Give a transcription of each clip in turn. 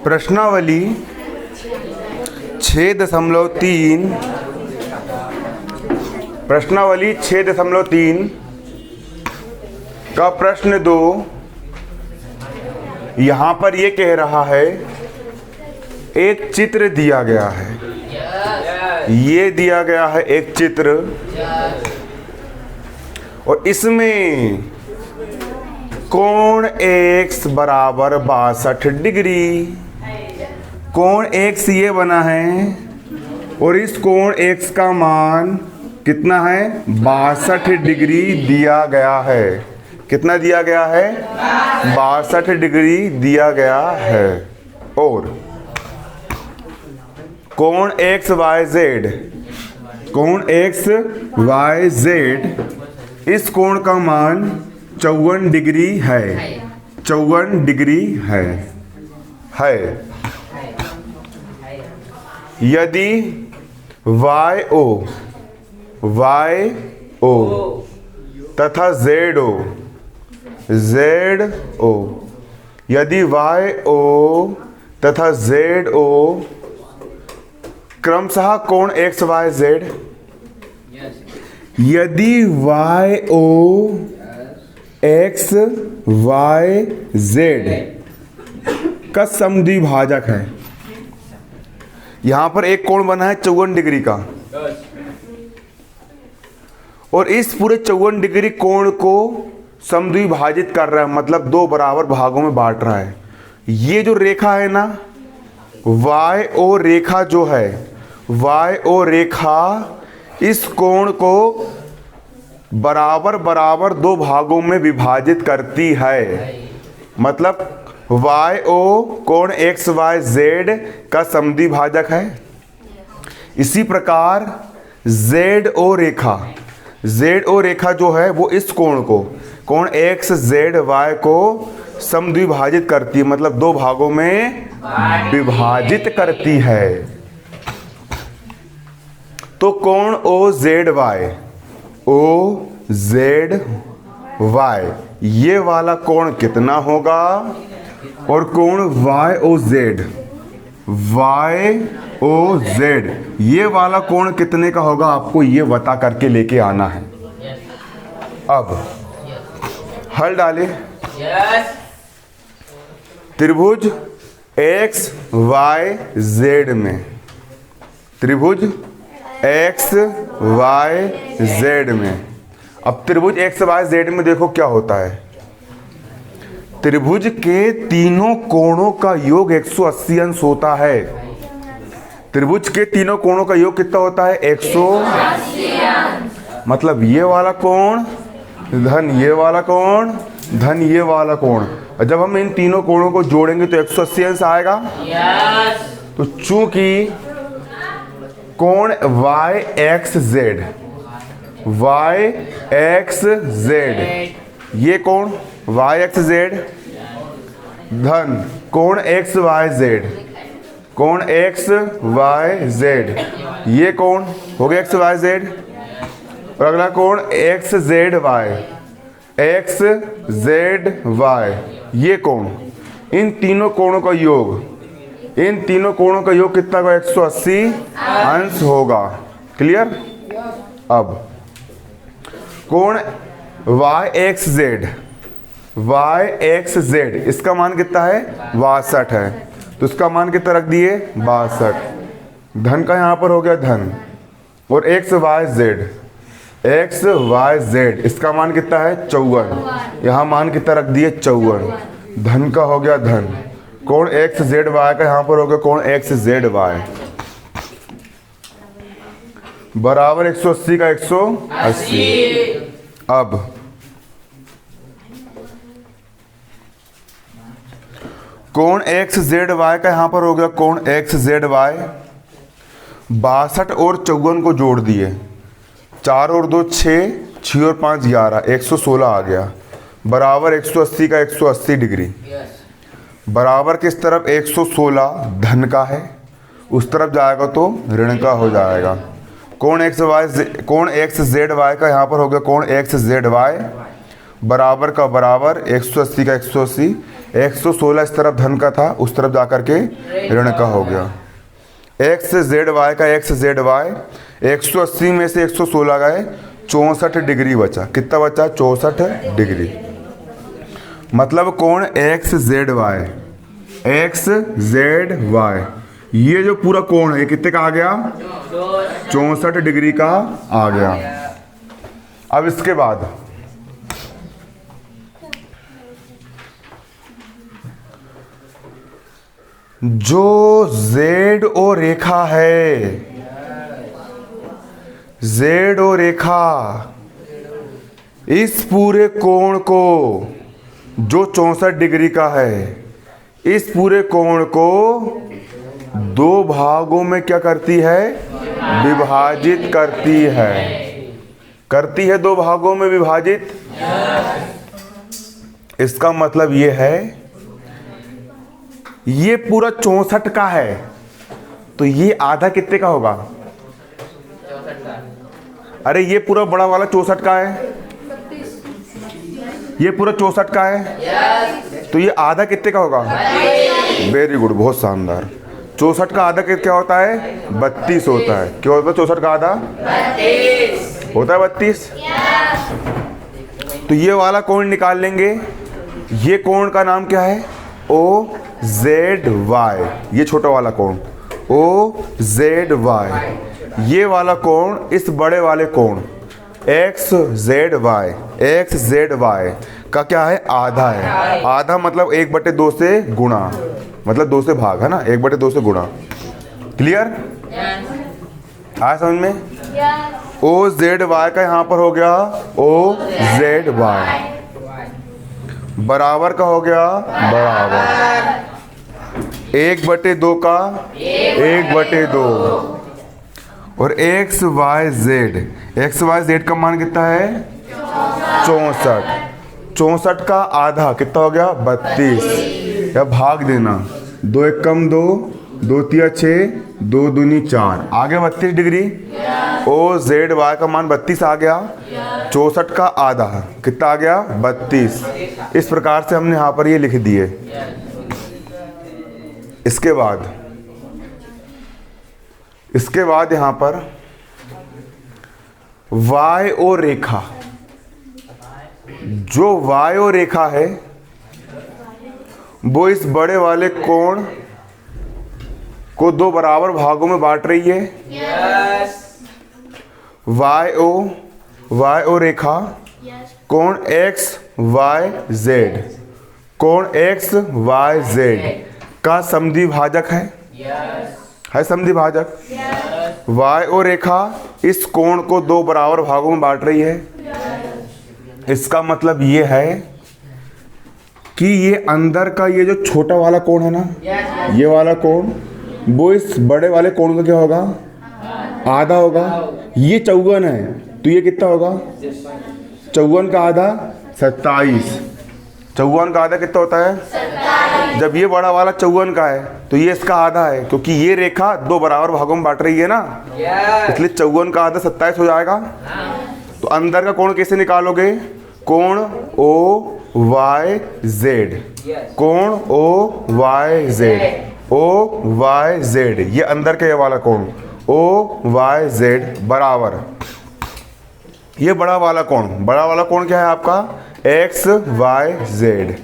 प्रश्नावली 6.3 का प्रश्न 2 यहाँ पर ये कह रहा है, एक चित्र दिया गया है, ये दिया गया है एक चित्र, और इसमें कोण x बराबर 62 डिग्री, कोण x ये बना है और इस कोण x का मान कितना है, 62 डिग्री दिया गया है। कितना दिया गया है, 62 डिग्री दिया गया है। और कोण x y z, कोण x y z, इस कोण का मान 54 डिग्री है, 54 डिग्री है। यदि YO तथा ZO, यदि YO तथा ZO क्रमशः कोण XYZ, यदि YO XYZ का समद्विभाजक है, यहां पर एक कोण बना है 54 डिग्री का, और इस पूरे 54 डिग्री कोण को समद्विभाजित कर रहा है, मतलब दो बराबर भागों में बांट रहा है। ये जो रेखा है ना, YO रेखा जो है, YO रेखा इस कोण को बराबर बराबर दो भागों में विभाजित करती है, मतलब YO कोण XYZ का समद्विभाजक है। इसी प्रकार ZO रेखा जो है वो इस कोण को, कोण XZY को समद्विभाजित करती है, मतलब दो भागों में विभाजित करती है। तो कोण OZY, ये वाला कोण कितना होगा, और कोण YOZ, ये वाला कोण कितने का होगा, आपको ये बता करके लेके आना है। अब हल डाले, त्रिभुज XYZ में, त्रिभुज XYZ में, अब त्रिभुज XYZ में देखो क्या होता है, त्रिभुज के तीनों कोणों का योग 180 अंश होता है। त्रिभुज के तीनों कोणों का योग कितना होता है, 180 अंश, मतलब ये वाला कोण धन ये वाला कोण धन ये वाला कोण, और जब हम इन तीनों कोणों को जोड़ेंगे तो 180 अंश आएगा। तो चूंकि कोण YXZ, ये कोण YXZ धन कोण XYZ, कोण XYZ, ये कोण हो गया XYZ, और अगला कोण XZY, ये कोण, इन तीनों कोणों का योग, इन तीनों कोणों का योग कितना होगा, 180 अंश होगा। क्लियर। अब कोण YXZ, इसका मान कितना है, 62 है, तो इसका मान कितना रख दिए, 62, धन का यहाँ पर हो गया धन, और XYZ, इसका मान कितना है, 54, यहाँ मान कितना रख दिए, 54, धन का हो गया धन, कोण XZY का यहाँ पर हो गया कोण XZY बराबर 180 का 180। अब कोण XZY का यहाँ पर हो गया कोण XZY, 62 और 54 को जोड़ दिए, 4 और 2 6, 6 और 5 11, 116 आ गया, बराबर 180 का 180 डिग्री, बराबर किस तरफ, 116 धन का है, उस तरफ जाएगा तो ऋण का हो जाएगा। कोण XZY का यहाँ पर हो गया कोण XZY, बराबर का बराबर 180 का 180, 116 इस तरफ धन का था, उस तरफ जाकर के ऋण का हो गया। एक्स जेड वाई का एक्स जेड वाई 180 में से 116 गए, 64 डिग्री बचा। कितना बचा? 64 डिग्री। मतलब कोण X Z Y, X Z Y, ये जो पूरा कोण है कितने का आ गया? 64 डिग्री का आ गया। अब इसके बाद जो जेड ओ रेखा है, जेड ओ रेखा इस पूरे कोण को, जो 64 डिग्री का है, इस पूरे कोण को दो भागों में क्या करती है? विभाजित करती है। करती है दो भागों में विभाजित। इसका मतलब ये है, ये पूरा 64 का है, तो ये आधा कितने का होगा? अरे ये पूरा बड़ा वाला 64 का है, ये पूरा 64 का है, तो ये आधा कितने का होगा? वेरी गुड, बहुत शानदार। 64 का आधा क्या होता है? 32 होता है। क्या होता है 64 का आधा? 32 होता है। 32। तो ये वाला कोण निकाल लेंगे। ये कोण का नाम क्या है? O Z Y. ये छोटा वाला कोण ओ जेड वाई। ये वाला कोण इस बड़े वाले कोण X Z Y, X Z Y का क्या है? आधा है। आधा मतलब 1/2 से गुणा, मतलब 2 से भाग है ना, 1/2 से गुणा। क्लियर? आया समझ में? ओ जेड वाई का यहाँ पर हो गया ओ जेड वाई, बराबर का हो गया बराबर 1/2 का 1/2, और X Y Z, X Y Z का मान कितना है? 64। 64 का आधा कितना हो गया? 32। या भाग देना, 2 1 कम 2, 2 3 6, 2 दूनी 4, आ गया 32 डिग्री। ओ जेड वाई का मान 32 आ गया। 64 का आधा कितना आ गया? 32। इस प्रकार से हमने यहाँ पर ये लिख दिए। इसके बाद यहाँ पर वाई ओ रेखा, जो वाई ओ रेखा है वो इस बड़े वाले कोण को दो बराबर भागों में बांट रही है। वाई ओ रेखा कोण एक्स वाई जेड, कोण एक्स वाई जेड का समद्विभाजक है समद्विभाजक। वाई ओ रेखा इस कोण को दो बराबर भागों में बांट रही है। इसका मतलब ये है कि ये अंदर का ये जो छोटा वाला कोण है ना, ये वाला कोण वो इस बड़े वाले कोण का क्या होगा? आधा होगा। ये 54 है, तो ये कितना होगा? 54 का आधा 27। 54 का आधा कितना होता है? 27। जब ये बड़ा वाला 54 का है तो ये इसका आधा है, क्योंकि ये रेखा दो बराबर भागों में बांट रही है ना, इसलिए 54 का आधा 27 हो जाएगा। तो अंदर का कोण कैसे निकालोगे? कोण ओ वाई जेड, कोण O Y Z, O Y Z, ये अंदर का ये वाला कोण ओ वाई जेड बराबर ये बड़ा वाला कोण क्या है आपका? X Y Z.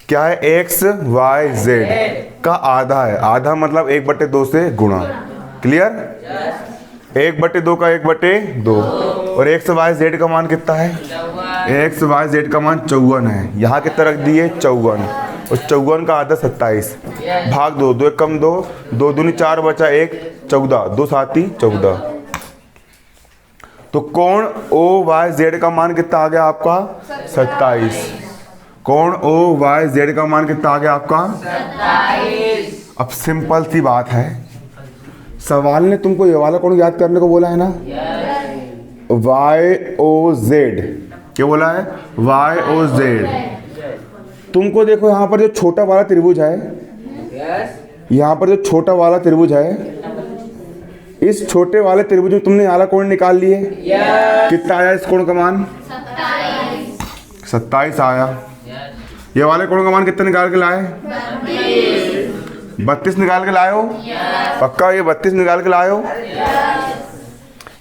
क्या है? एक्स वाई जेड का आधा है। आधा मतलब 1/2 से गुणा। क्लियर? 1/2 का 1/2, और एक्स वाई जेड का मान कितना है? एक्स वाई जेड का मान 54 है। यहाँ कितना रख दिए? 54, और 54 का आधा 27। भाग 2, 2 1 कम 2, 2 दूनी 4 बचा 1, 14, 2 7 14। तो कोण ओ वाई जेड का मान कितना आ गया आपका? 27। कोण ओ वाई जेड का मान कितना आ गया आपका? 27। अब सिंपल सी बात है, सवाल ने तुमको ये वाला कोण याद करने को बोला है ना? Y O Z. क्या बोला है? Y O Z. तुमको देखो यहाँ पर जो छोटा वाला त्रिभुज है, यहाँ पर जो छोटा वाला त्रिभुज है, इस छोटे वाले त्रिभुज में तुमने वाला कोण निकाल लिए। कितना आया इस कोण का मान? 27 आया। ये वाले कोण का मान कितना निकाल के लाए? 32 निकाल के लाए हो? पक्का ये 32 निकाल के लाए हो?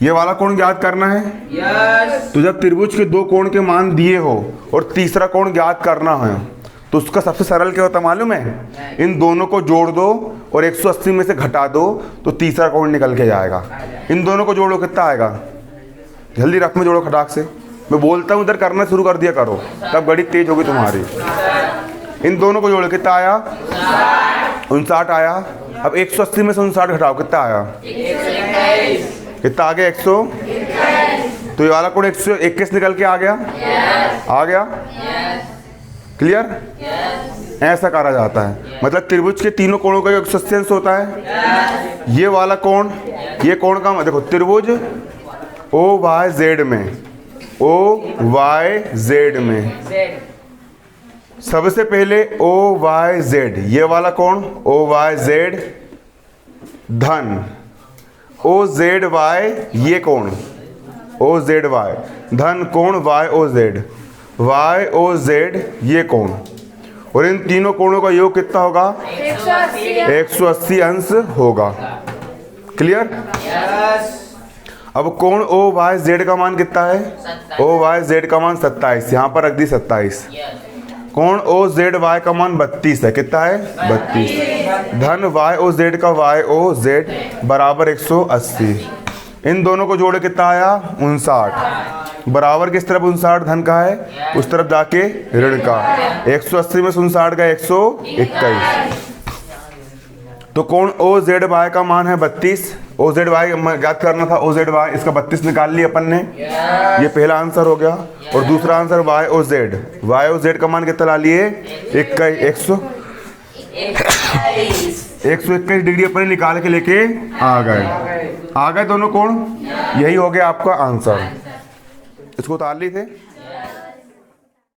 ये वाला कोण ज्ञात करना है। तो जब त्रिभुज के दो कोण के मान दिए हो और तीसरा कोण ज्ञात करना है तो उसका सबसे सरल क्या होता मालूम है? इन दोनों को जोड़ दो और 180 में से घटा दो तो तीसरा कोण निकल के जाएगा। इन दोनों को जोड़ो, कितना आएगा? जल्दी रफ में जोड़ो खटाक से। मैं बोलता हूँ इधर करना शुरू कर दिया करो, तब गणित तेज होगी तुम्हारी। इन दोनों को जोड़ो, कितना आया? 59 आया। अब 180 में से 59 घटाओ, कितना आया? कितना आ गया? 100। तो ये वाला कोण 121 निकल के आ गया। आ गया? क्लियर? ऐसा करा जाता है। मतलब त्रिभुज के तीनों कोणों का 180 अंश होता है। ये वाला कोण, ये कोण का देखो, त्रिभुज OYZ में, OYZ में सबसे पहले OYZ, ये वाला कोण OYZ धन OZY, ये कोण OZY धन कोण YOZ, YOZ ये कोण, और इन तीनों कोणों का योग कितना होगा? 180 अंश होगा। क्लियर? अब कोण OYZ का मान कितना है? OYZ का मान 27, यहाँ पर रख दी 27। कोण OZY का मान 32 है। कितना है? 32 धन YOZ का YOZ बराबर 180। इन दोनों को जोड़े कितना आया? 59। बराबर किस तरफ 59 धन का है? उस तरफ जाके ऋण का। 180 में 59 का 121। तो कोण OZY का मान है 32। OZY याद करना था, OZY इसका 32 निकाल लिया अपन ने। ये पहला आंसर हो गया। और दूसरा आंसर YOZ का मान कितना ला लिए? 121 डिग्री अपन निकाल के लेके आ गए। दोनों कोण। यही हो गया आपका आंसर। इसको उतार ली थे।